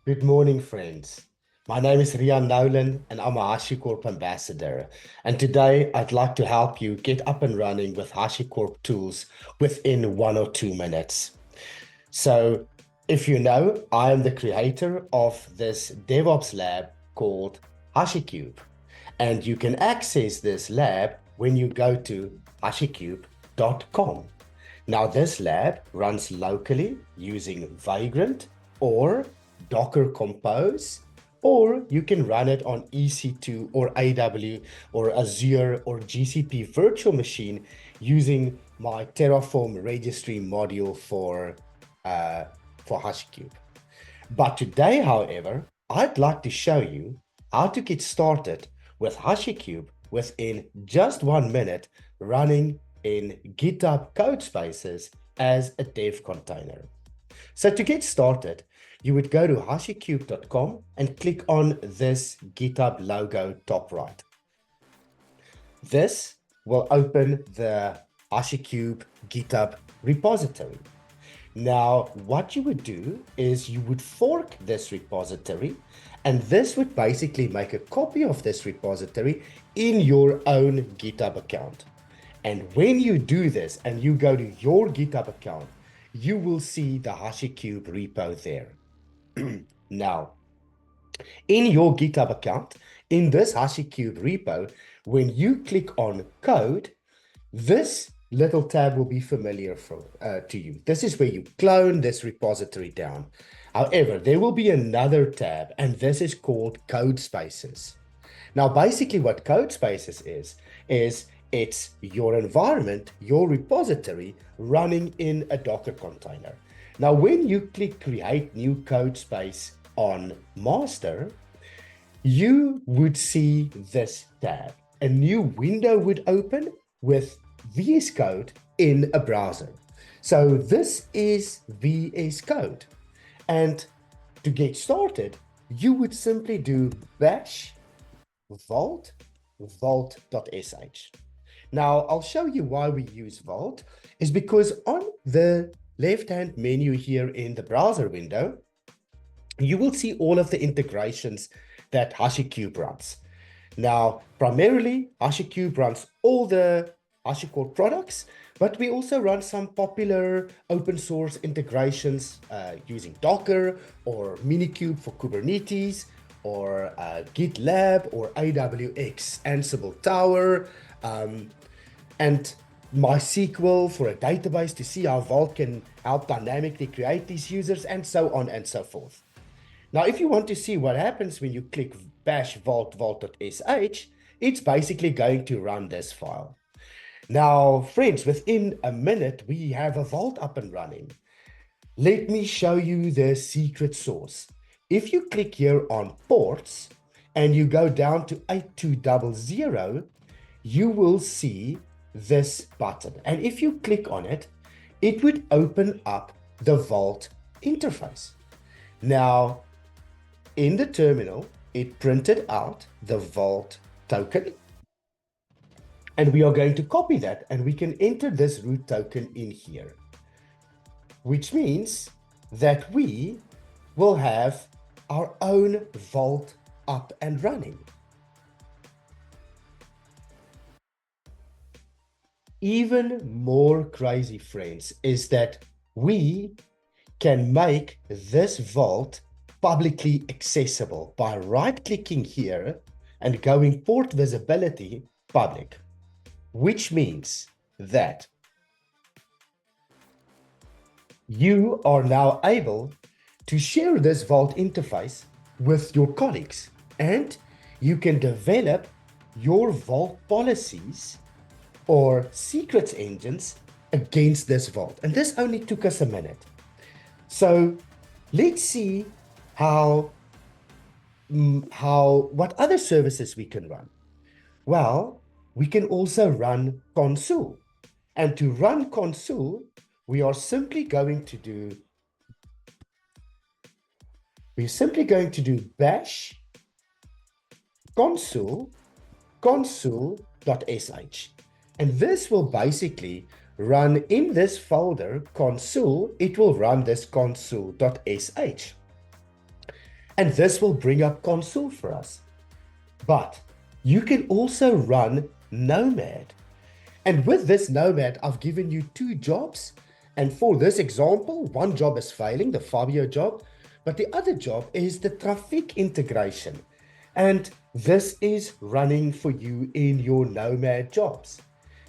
Good morning, friends. My name is Riaan Nolan, and I'm a HashiCorp ambassador. And today I'd like to help you get up and running with HashiCorp tools within 1 or 2 minutes. So, if you know, I am the creator of this DevOps lab called HashiCube. And you can access this lab when you go to HashiCube.com. Now, this lab runs locally using Vagrant or Docker Compose, or you can run it on EC2 or AW or Azure or GCP virtual machine using my Terraform registry module for HashiCube. But today, however, I'd like to show you how to get started with HashiCube within just 1 minute running in GitHub Codespaces as a dev container. So to get started, you would go to HashiCube.com and click on this GitHub logo top right. This will open the HashiCube GitHub repository. Now, what you would do is you would fork this repository, and this would basically make a copy of this repository in your own GitHub account. And when you do this and you go to your GitHub account, you will see the HashiCube repo there. Now, in your GitHub account, in this HashiCube repo, when you click on code, this little tab will be familiar to you. This is where you clone this repository down. However, there will be another tab, and this is called Codespaces. Now, basically what Codespaces is it's your environment, your repository running in a Docker container. Now, when you click Create New Codespace on Master, you would see this tab. A new window would open with VS Code in a browser. So this is VS Code. And to get started, you would simply do bash vault vault.sh. Now, I'll show you why we use Vault is because on the left-hand menu here in the browser window, you will see all of the integrations that HashiCube runs. Now, primarily, HashiCube runs all the HashiCorp products, but we also run some popular open source integrations using Docker or Minikube for Kubernetes or GitLab or AWX, Ansible Tower, and MySQL for a database to see how Vault can help dynamically create these users, and so on and so forth. Now, if you want to see what happens when you click bash vault vault.sh, it's basically going to run this file. Now, friends, within a minute, we have a Vault up and running. Let me show you the secret sauce. If you click here on ports and you go down to 8200, you will see this button. And if you click on it, it would open up the Vault interface. Now, in the terminal, it printed out the Vault token. And we are going to copy that, and we can enter this root token in here, which means that we will have our own Vault up and running. Even more crazy, friends, is that we can make this Vault publicly accessible by right-clicking here and going port visibility public, which means that you are now able to share this Vault interface with your colleagues, and you can develop your Vault policies or secrets engines against this Vault. And this only took us a minute. So let's see what other services we can run. Well, we can also run Consul. And to run Consul, we are simply going to do bash consul.sh. And this will basically run in this folder, Consul, it will run this consul.sh. And this will bring up Consul for us. But you can also run Nomad. And with this Nomad, I've given you 2 jobs. And for this example, one job is failing, the Fabio job, but the other job is the traffic integration. And this is running for you in your Nomad jobs.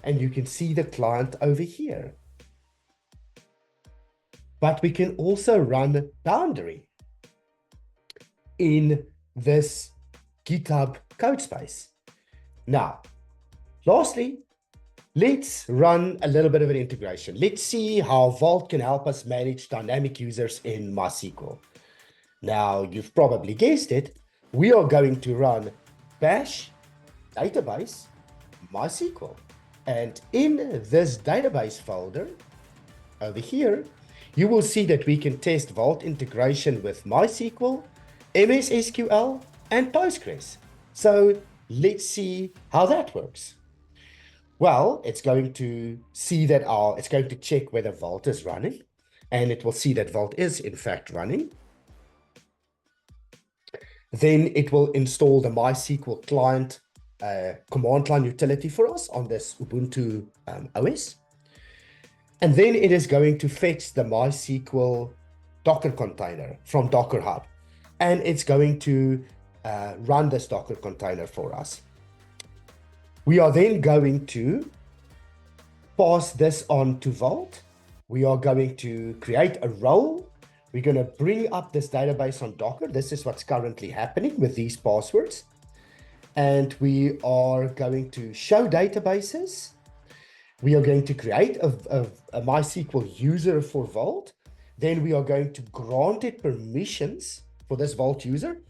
And you can see the client over here. But we can also run Boundary in this GitHub Codespace. Now, lastly, let's run a little bit of an integration. Let's see how Vault can help us manage dynamic users in MySQL. Now, you've probably guessed it. We are going to run bash database MySQL. And in this database folder over here, you will see that we can test Vault integration with MySQL, MS SQL, and Postgres. So let's see how that works. Well, it's going to see that it's going to check whether Vault is running, and it will see that Vault is in fact running. Then it will install the MySQL client command line utility for us on this Ubuntu OS. And then it is going to fetch the MySQL Docker container from Docker Hub. And it's going to run this Docker container for us. We are then going to pass this on to Vault. We are going to create a role. We're going to bring up this database on Docker. This is what's currently happening with these passwords. And we are going to show databases. We are going to create a MySQL user for Vault. Then we are going to grant it permissions for this Vault user.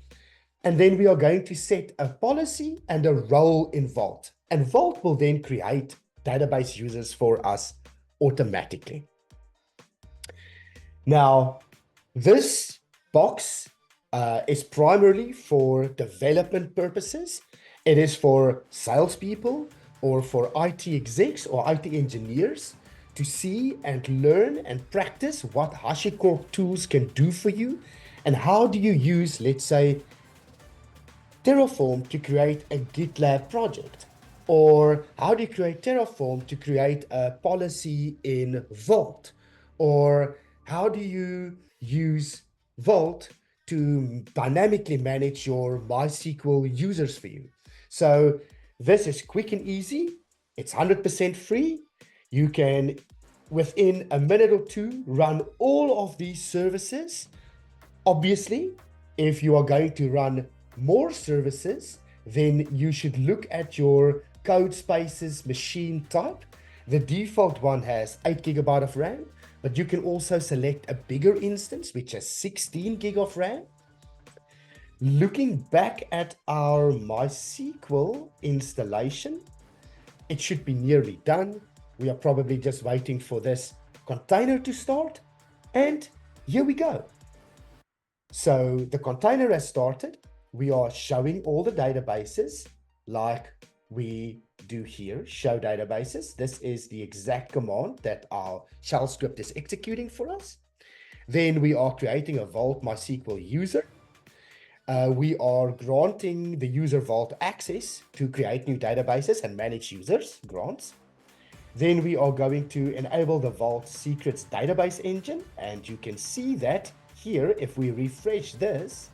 And then we are going to set a policy and a role in Vault. And Vault will then create database users for us automatically. Now, this box is primarily for development purposes. It is for salespeople or for IT execs or IT engineers to see and learn and practice what HashiCorp tools can do for you. And how do you use, let's say, Terraform to create a GitLab project? Or how do you create Terraform to create a policy in Vault? Or how do you use Vault to dynamically manage your MySQL users for you? So this is quick and easy. It's 100% free. You can, within a minute or two, run all of these services. Obviously, if you are going to run more services, then you should look at your Codespaces machine type. The default one has 8 GB of RAM, but you can also select a bigger instance, which has 16 GB of RAM. Looking back at our MySQL installation, it should be nearly done. We are probably just waiting for this container to start. And here we go. So the container has started. We are showing all the databases like we do here, show databases. This is the exact command that our shell script is executing for us. Then we are creating a Vault MySQL user. We are granting the user Vault access to create new databases and manage users grants. Then we are going to enable the Vault Secrets database engine. And you can see that here, if we refresh this,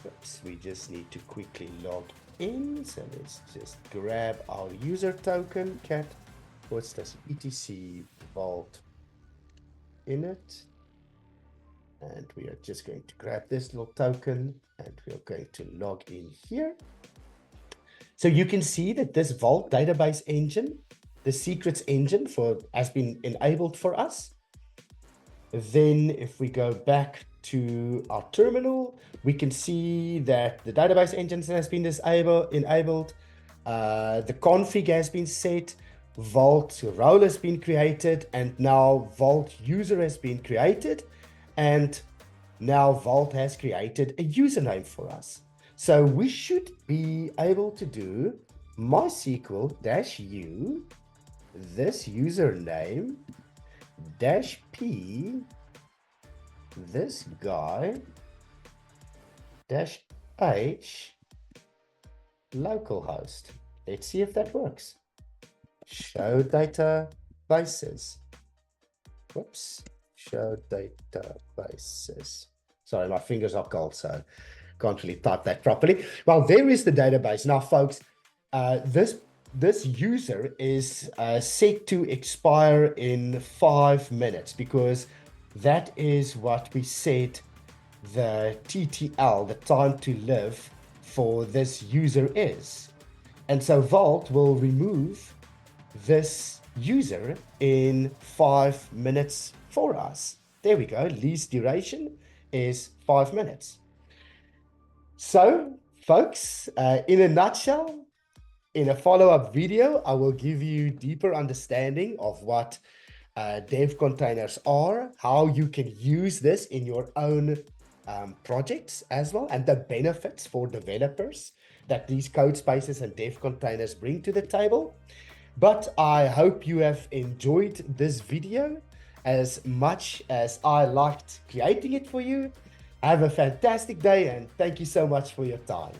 oops, we just need to quickly log in. So let's just grab our user token, cat, what's this, etc Vault init. And we are just going to grab this little token and we are going to log in here. So you can see that this Vault database engine, the secrets engine has been enabled for us. Then if we go back to our terminal, we can see that the database engine has been enabled. The config has been set. Vault role has been created, and now Vault user has been created. And now Vault has created a username for us. So we should be able to do MySQL-u, this username, -p, this guy, -h localhost. Let's see if that works. Show databases. Whoops. Show databases. Sorry, my fingers are cold, so can't really type that properly. Well, there is the database. Now, folks, this user is set to expire in 5 minutes because that is what we said the TTL, the time to live for this user is. And so Vault will remove this user in 5 minutes for us. There we go. Least duration is 5 minutes. So, folks, in a nutshell, in a follow-up video, I will give you deeper understanding of what dev containers are, how you can use this in your own projects as well, and the benefits for developers that these code spaces and dev containers bring to the table. But I hope you have enjoyed this video as much as I liked creating it for you. Have a fantastic day and thank you so much for your time.